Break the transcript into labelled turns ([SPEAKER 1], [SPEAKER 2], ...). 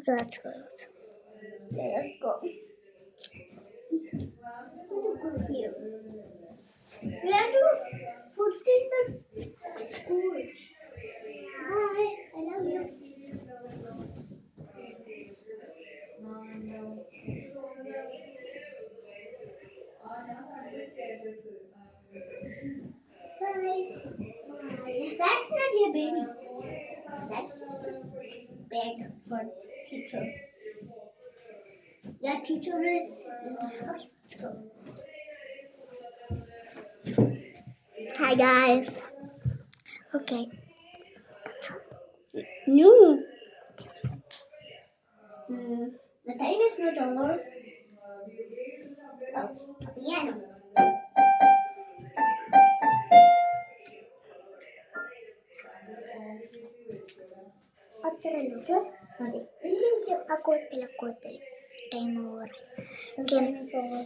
[SPEAKER 1] That's good. Let us go. Here. We have to put in the school. Hi, I love you. Bye. That's not your baby. That's just a bed for teacher. Yeah, teacher will. Okay, let's go. Hi guys. Okay. No. The time is not over. Oh, a piano. ಅದ್ರಲ್ಲೂ ನೋಡಿ ಇಲ್ಲಿ ಹಾಕೋದ್ಬಿಲ್ಲ Time over. Game is over.